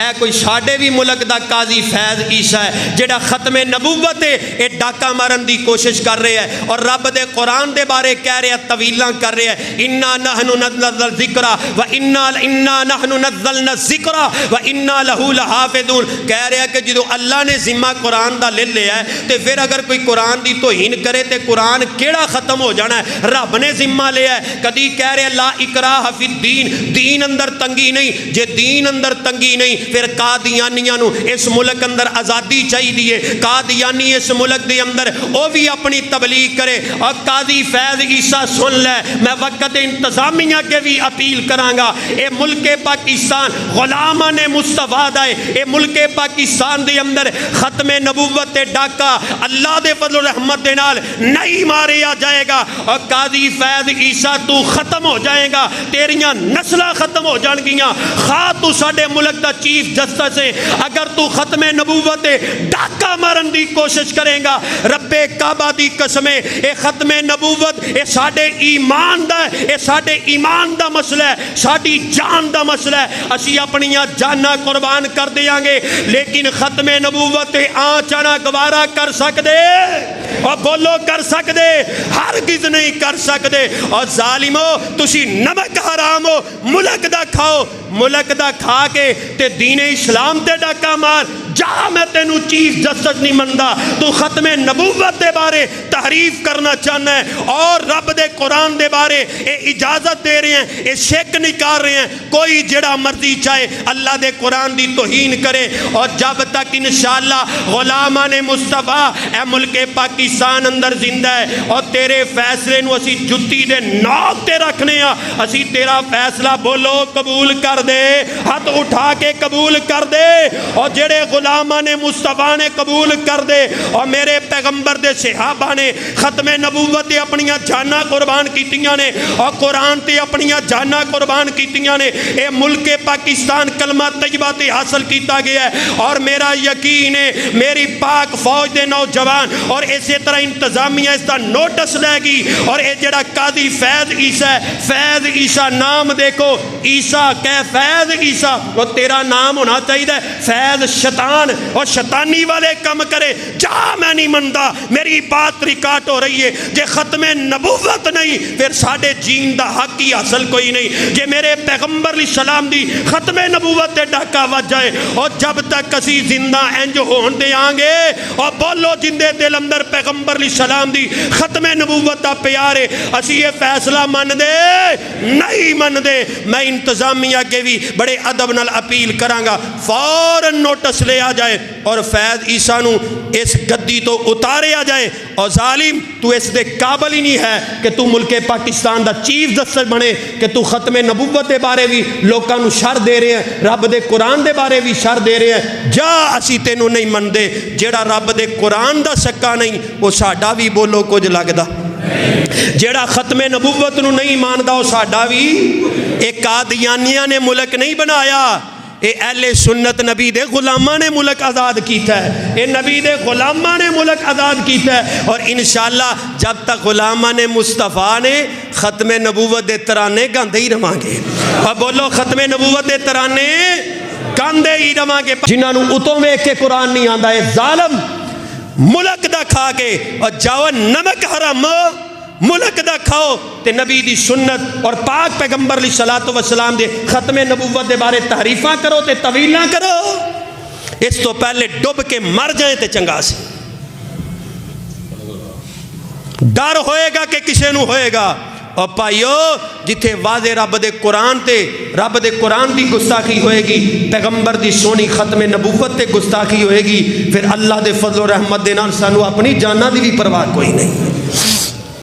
اے کوئی ساڈے بھی ملک دا قاضی فیض عیسیٰ ہے جڑا ختم نبوت ہے اے ڈاکا مارن دی کوشش کر رہے ہیں اور رب دے قرآن دے بارے کہہ رہے ہیں طویلاں کر رہے ہیں انا نحن نزلنا الذکر و انا نحن نزلنا الذکر و انا لہو لحافظون کہہ رہے ہیں کہ جدو اللہ نے ذمہ قرآن دا لے لیا ہے تے پھر اگر کوئی قرآن دی توہین کرے تے قرآن کیڑا ختم ہو جانا ہے رب نے ذمہ لیا ہے کدی کہہ رہے ہیں لا اکراہ فی الدین دین اندر تنگی نہیں جے دین اندر تنگی نہیں پھر قادیانیاں نو اس ملک اندر آزادی چاہی دیئے قادیانی اس ملک دے اندر او بھی اپنی تبلیغ کرے اور قاضی فیض عیسیٰ سن لے میں وقت انتظامیہ کے بھی اپیل کرانگا اے ملک پاکستان غلامان مصطفیٰ دائے اے ملک پاکستان دے اندر ختم نبوت ڈاکا اللہ دے فضل و رحمت دے نال نہیں ماریا جائے گا اور قاضی فیض عیسیٰ تو ختم ہو جائے گا تیریاں نسلہ ختم ہو جان گیاں خواہ تو ساڑے ملک دا چیف جسٹس ہے اگر تو ختم نبوت ڈاکا مارن دی کوشش کریں گا رب کعبہ دی قسمیں اے ختم نبوت اے ساڑے ایمان دا اے ساڑے ایمان دا مسئلہ ہے ساڑی جان دا مسئلہ ہے اسی اپنیاں جانا قربان کر دیاں گے لیکن ختم نبوت آنچانا گوارا کر سکدے اور بولو کر سکدے ہرگز نہیں کر سکدے اور ظالمو تسی نمک حرام ہو ملک دا کھاؤ ملک دا کھا کے تے دین اسلام تے ڈاکا مار جا میں تینو چیف جسٹس نہیں مندہ تو ختم نبوت دے بارے تحریف کرنا چاہنا ہے اور رب دے قرآن دے بارے اے اجازت دے رہے ہیں اے شک نکال رہے ہیں کوئی جڑا مرضی چاہے اللہ دے قرآن دی توہین کرے اور جب تک انشاءاللہ غلامان مصطفیٰ اے ملک پاکستان اندر زندہ ہے اور تیرے فیصلے نو اسی جتی دے نوک تے رکھنے ہیں اسی تیرا فیصلہ بولو قبول کر دے ہاتھ اٹھا کے قبول کر دے اور جڑے غلامان مصطفیٰ نے قبول کر دے اور میرے پیغمبر دے صحابہ نے ختم نبوت تے اپنیاں جانا قربان کیتیاں نے اور قرآن تے اپنیاں جانا قربان کیتیاں نے اے ملک پاکستان کلمہ طیبہ تے حاصل کیتا گیا ہے اور میرا یقین ہے میری پاک فوج دے نوجوان اور اسی طرح انتظامیہ اس کا نوٹس لے گی اور اے جڑا قاضی فیض عیسیٰ نام دیکھو عیسیٰ کہ فیض عیسیٰ وہ تیرا نام ہونا چاہیے فیض شیطان اور شیطانی والے کم کرے جا میں نہیں مندہ میری بات ریکارڈ ہو رہی ہے جے ختم نبوت نہیں پھر ساڑھے جین دا حق ہی حاصل کوئی نہیں جے میرے پیغمبر علیہ السلام دی ختم نبوت دے ڈاکا وج جائے اور جب تک کسی زندہ انج ہون دے آنگے اور بولو جندے دل اندر پیغمبر علیہ السلام دی ختم نبوت دا پیارے اسی یہ فیصلہ من دے نہیں من دے میں انتظامیہ کے بھی بڑے ادب نال اپیل کرانگا فوراً نوٹس لے آ جائے اور فیض عیسیٰ نو اس گدی تو اتارے آ جائے اور ظالم تو اس دے قابل ہی نہیں ہے کہ تو ملک پاکستان دا چیف جسٹس بنے کہ تو ختم نبوت دے بارے بھی لوکاں نو شر دے رہے ہیں رب دے قرآن دے بارے بھی شر دے رہے ہیں جا اسی تینو نہیں من دے جیڑا رب دے قرآن دا سکا نہیں وہ ساڈا بھی بولو کچھ لگدا جیڑا ختم نبوت نو نہیں ماندا وہ ساڈا بھی ایک قادیانیاں نے ملک نہیں بنایا اے اہل سنت نبی دے غلاماں نے ملک آزاد کیتا ہے اے نبی دے غلاماں نے ملک آزاد کیتا ہے اور انشاءاللہ جب تک غلاماں نے مصطفیٰ نے ختم نبوت دے ترانے گاندے ہی رہاں گے اور بولو ختم نبوت دے ترانے گاندے ہی رہاں گے جنہاں نو اتوں میں کے قرآن نہیں آندا ہے ظالم ملک دا کھا کے اور جاؤ نمک حرام ملک دا کھاؤ تے نبی دی سنت اور پاک پیغمبر علیہ السلام دے ختم نبوت دے بارے تحریفاں کرو تے طویلاں کرو اس تو پہلے ڈب کے مر جائیں تے چنگا سی ڈر ہوئے گا کہ کسے نو ہوئے گا اور پائیو جتھے واضح رب دے قرآن تے رب دے قرآن دی گستاخی ہوئے گی پیغمبر دی سونی ختم نبوت تے گستاخی ہوئے گی پھر اللہ دے فضل و رحمت دے نال سانو اپنی جانہ دی بھی پرواہ کوئی نہیں